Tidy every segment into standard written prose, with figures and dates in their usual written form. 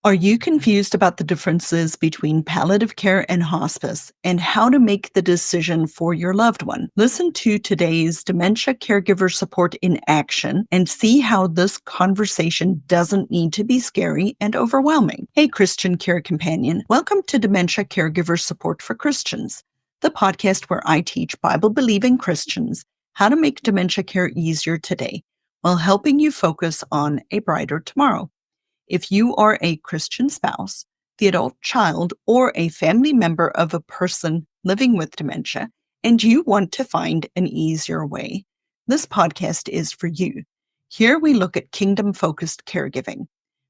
Are you confused about the differences between palliative care and hospice and how to make the decision for your loved one? Listen to today's Dementia Caregiver Support in Action and see how this conversation doesn't need to be scary and overwhelming. Hey, Christian Care Companion, welcome to Dementia Caregiver Support for Christians, the podcast where I teach Bible-believing Christians how to make dementia care easier today while helping you focus on a brighter tomorrow. If you are a Christian spouse, the adult child, or a family member of a person living with dementia, and you want to find an easier way, this podcast is for you. Here we look at kingdom-focused caregiving.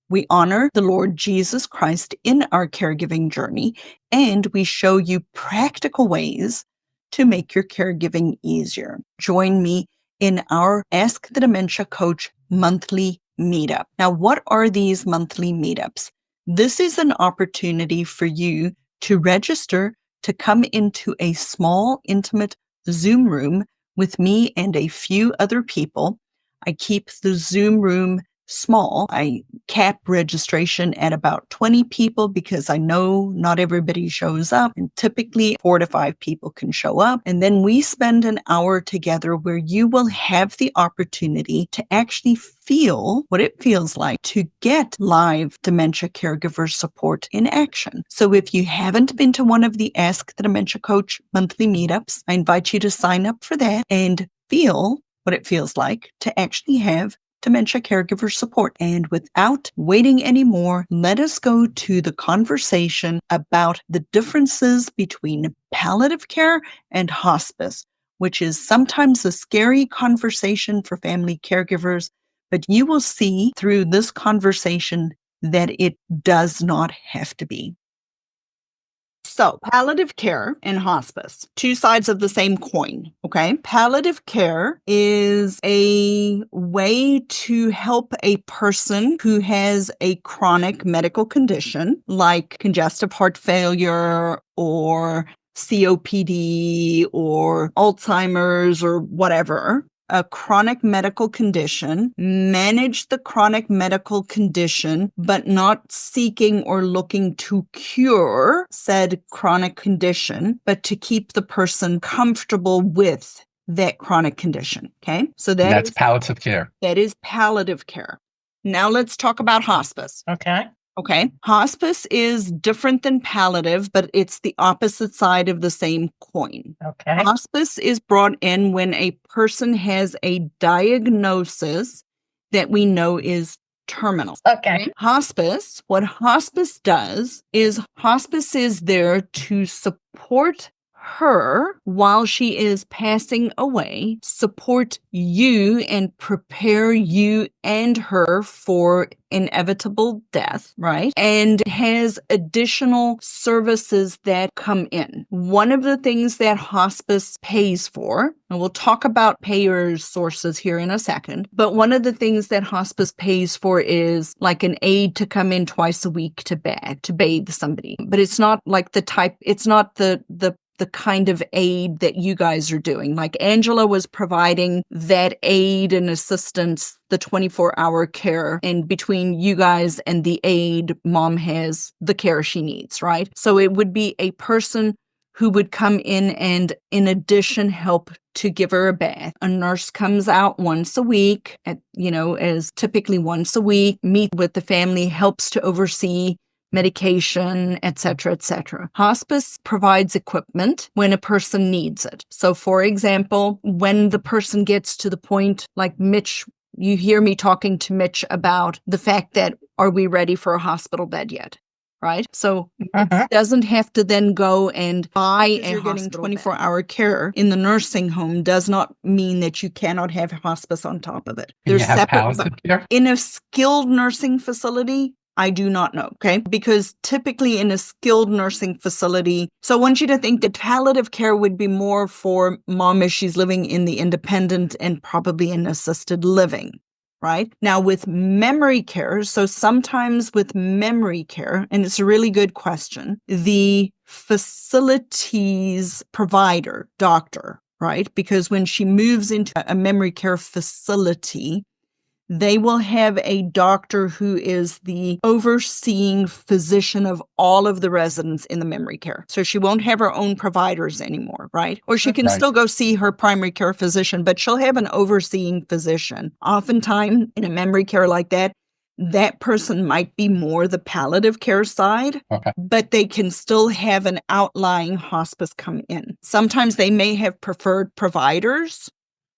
We honor the Lord Jesus Christ in our caregiving journey, and we show you practical ways to make your caregiving easier. Join me in our Ask the Dementia Coach monthly meetup. Now, what are these monthly meetups? This is an opportunity for you to register to come into a small, intimate Zoom room with me and a few other people. I keep the Zoom room small. I cap registration at about 20 people because I know not everybody shows up, and typically 4 to 5 people can show up. And then we spend an hour together where you will have the opportunity to actually feel what it feels like to get live dementia caregiver support in action. So if you haven't been to one of the Ask the Dementia Coach monthly meetups, I invite you to sign up for that and feel what it feels like to actually have dementia caregiver support. And without waiting anymore, let us go to the conversation about the differences between palliative care and hospice, which is sometimes a scary conversation for family caregivers, but you will see through this conversation that it does not have to be. So, palliative care and hospice, two sides of the same coin, okay? Palliative care is a way to help a person who has a chronic medical condition like congestive heart failure or COPD or Alzheimer's or whatever, a chronic medical condition, manage the chronic medical condition, but not seeking or looking to cure said chronic condition, but to keep the person comfortable with that chronic condition. Okay. So that's palliative care. That is palliative care. Now let's talk about hospice. Okay. Hospice is different than palliative, but it's the opposite side of the same coin. Okay. Hospice is brought in when a person has a diagnosis that we know is terminal. Okay. What hospice does is hospice is there to support her while she is passing away, support you and prepare you and her for inevitable death, right? And has additional services that come in. One of the things that hospice pays for, and we'll talk about payers sources here in a second, but one of the things that hospice pays for is like an aide to come in twice a week to bathe somebody. But it's not like it's not the kind of aid that you guys are doing. Like Angela was providing that aid and assistance, the 24-hour care, and between you guys and the aid, mom has the care she needs, right? So it would be a person who would come in and in addition help to give her a bath. A nurse comes out once a week, as typically once a week, meet with the family, helps to oversee medication, etc., etc. Hospice provides equipment when a person needs it. So, for example, when the person gets to the point like Mitch, you hear me talking to Mitch about the fact that, are we ready for a hospital bed yet? Right? So it doesn't have to then go and buy a hospital 24-hour care in the nursing home does not mean that you cannot have hospice on top of it. There's separate care? In a skilled nursing facility. I do not know, okay? Because typically in a skilled nursing facility, so I want you to think that palliative care would be more for mom as she's living in the independent and probably in assisted living, right? Now with memory care, so sometimes with memory care, and it's a really good question, the facilities provider, doctor, right? Because when she moves into a memory care facility, they will have a doctor who is the overseeing physician of all of the residents in the memory care. So she won't have her own providers anymore, right? Or she can Right. still go see her primary care physician, but she'll have an overseeing physician. Oftentimes in a memory care like that, that person might be more the palliative care side, Okay. but they can still have an outlying hospice come in. Sometimes they may have preferred providers,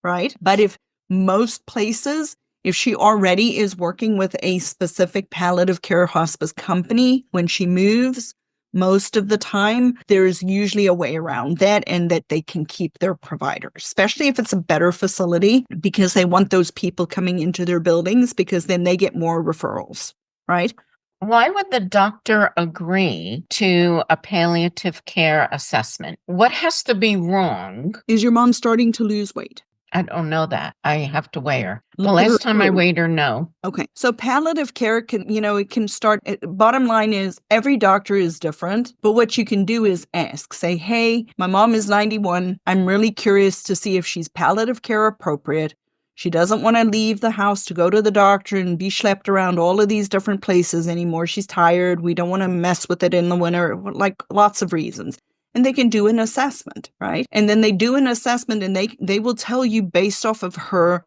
right? But if most places, if she already is working with a specific palliative care hospice company when she moves, most of the time there's usually a way around that and that they can keep their provider, especially if it's a better facility, because they want those people coming into their buildings because then they get more referrals, right? Why would the doctor agree to a palliative care assessment? What has to be wrong? Is your mom starting to lose weight? I don't know that. I have to weigh her. The Look at her last time I food. weighed her, no. Okay. So palliative care can, it can start. Bottom line is every doctor is different, but what you can do is ask, say, hey, my mom is 91. I'm really curious to see if she's palliative care appropriate. She doesn't want to leave the house to go to the doctor and be schlepped around all of these different places anymore. She's tired. We don't want to mess with it in the winter, like lots of reasons. And they can do an assessment, right? And then they do an assessment and they will tell you based off of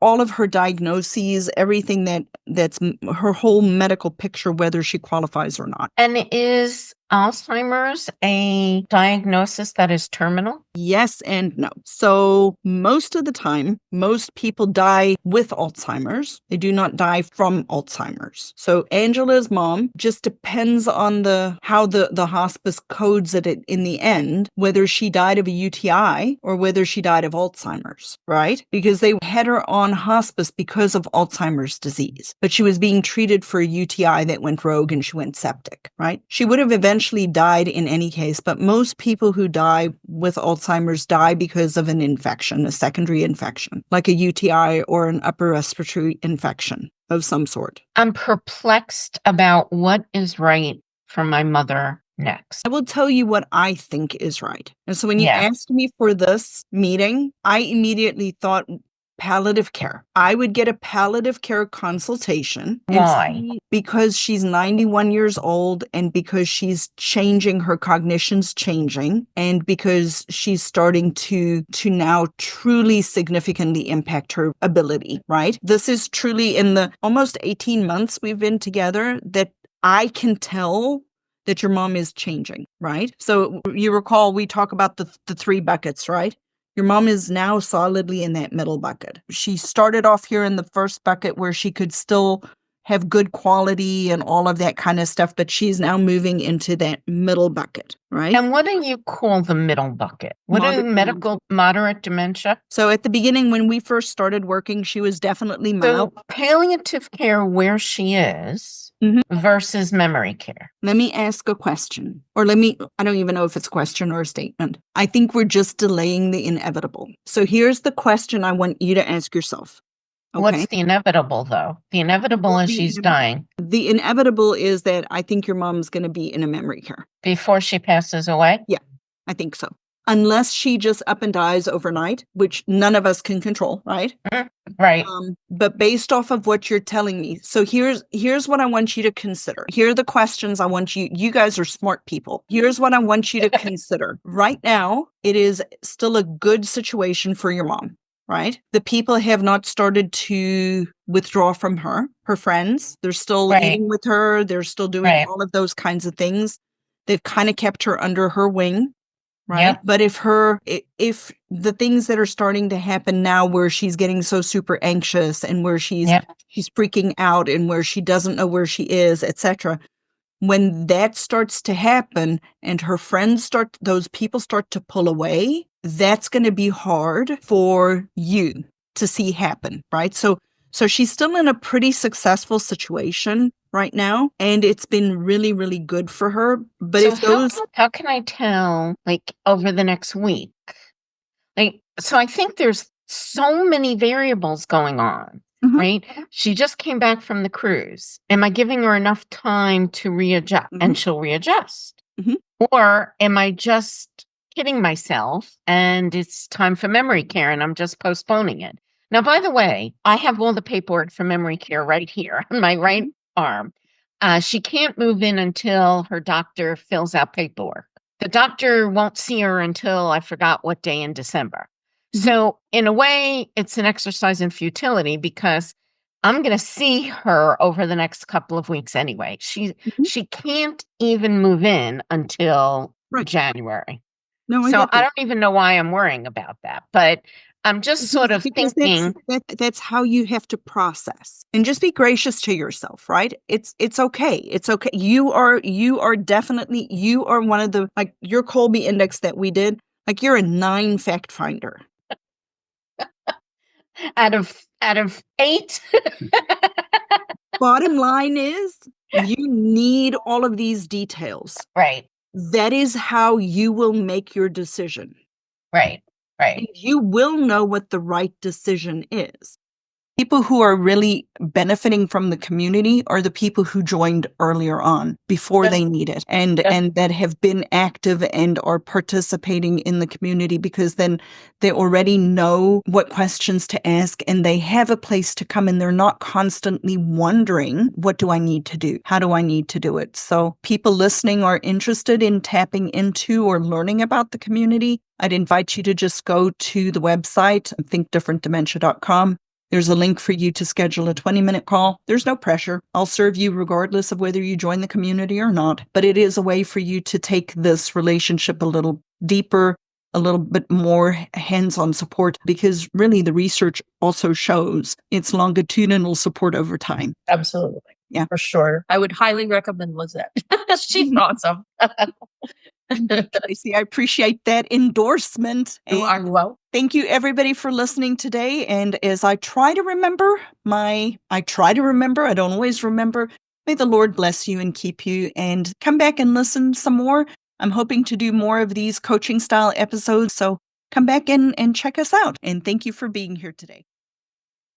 all of her diagnoses, everything that's her whole medical picture, whether she qualifies or not. And is Alzheimer's a diagnosis that is terminal? Yes and no. So most of the time, most people die with Alzheimer's. They do not die from Alzheimer's. So Angela's mom just depends on how the hospice codes it in the end, whether she died of a UTI or whether she died of Alzheimer's, right? Because they had her on hospice because of Alzheimer's disease, but she was being treated for a UTI that went rogue and she went septic, right? She would have eventually died in any case, but most people who die with Alzheimer's die because of an infection, a secondary infection, like a UTI or an upper respiratory infection of some sort. I'm perplexed about what is right for my mother next. I will tell you what I think is right. And so when you Yeah. asked me for this meeting, I immediately thought palliative care. I would get a palliative care consultation. Why? Because she's 91 years old and because she's changing, her cognition's changing, and because she's starting to now truly significantly impact her ability, right? This is truly in the almost 18 months we've been together that I can tell that your mom is changing, right? So you recall we talk about the three buckets, right? Your mom is now solidly in that middle bucket. She started off here in the first bucket where she could still have good quality and all of that kind of stuff, but she's now moving into that middle bucket, right? And what do you call the middle bucket? What do moderate dementia? So at the beginning, when we first started working, she was definitely mild. So palliative care where she is versus memory care. Let me ask a question, or I don't even know if it's a question or a statement. I think we're just delaying the inevitable. So here's the question I want you to ask yourself. Okay? What's the inevitable, though? The inevitable is she's dying. The inevitable is that I think your mom's going to be in a memory care. Before she passes away? Yeah, I think so. Unless she just up and dies overnight, which none of us can control, right? Right. But based off of what you're telling me, so here's what I want you to consider. Here are the questions I want you guys are smart people. Here's what I want you to consider. Right now, it is still a good situation for your mom, right? The people have not started to withdraw from her friends. They're still eating with her. They're still doing all of those kinds of things. They've kind of kept her under her wing. Right. Yep. But if the things that are starting to happen now where she's getting so super anxious and where she's freaking out and where she doesn't know where she is, etc., when that starts to happen and her friends those people start to pull away, that's going to be hard for you to see happen. Right. So she's still in a pretty successful situation right now, and it's been really, really good for her. But so how can I tell, like, over the next week? Like, so I think there's so many variables going on, right? She just came back from the cruise. Am I giving her enough time to readjust? And she'll readjust. Or am I just kidding myself and it's time for memory care and I'm just postponing it? Now, by the way, I have all the paperwork for memory care right here on my right arm. She can't move in until her doctor fills out paperwork. The doctor won't see her until I forgot what day in December. So, in a way, it's an exercise in futility because I'm going to see her over the next couple of weeks anyway. She can't even move in until January. No, I So get I that. don't even know why I'm worrying about that, but I'm just sort of Because thinking, that's how you have to process. And just be gracious to yourself, right? It's okay. It's okay. You are definitely, you are one of the, like your Colby index that we did, like you're a 9 fact finder. out of 8. Bottom line is you need all of these details. Right, That is how you will make your decision. right, And right. you will know what the right decision is. People who are really benefiting from the community are the people who joined earlier on before they need it and that have been active and are participating in the community, because then they already know what questions to ask and they have a place to come, and they're not constantly wondering, what do I need to do? How do I need to do it? So people listening are interested in tapping into or learning about the community. I'd invite you to just go to the website, thinkdifferentdementia.com. There's a link for you to schedule a 20-minute call. There's no pressure. I'll serve you regardless of whether you join the community or not. But it is a way for you to take this relationship a little deeper, a little bit more hands-on support, because really the research also shows it's longitudinal support over time. Absolutely. Yeah. For sure. I would highly recommend Lizette. She's awesome. Tracy, I appreciate that endorsement. You are welcome. Thank you, everybody, for listening today. And as I try to remember, I don't always remember. May the Lord bless you and keep you, and come back and listen some more. I'm hoping to do more of these coaching style episodes. So come back and check us out. And thank you for being here today.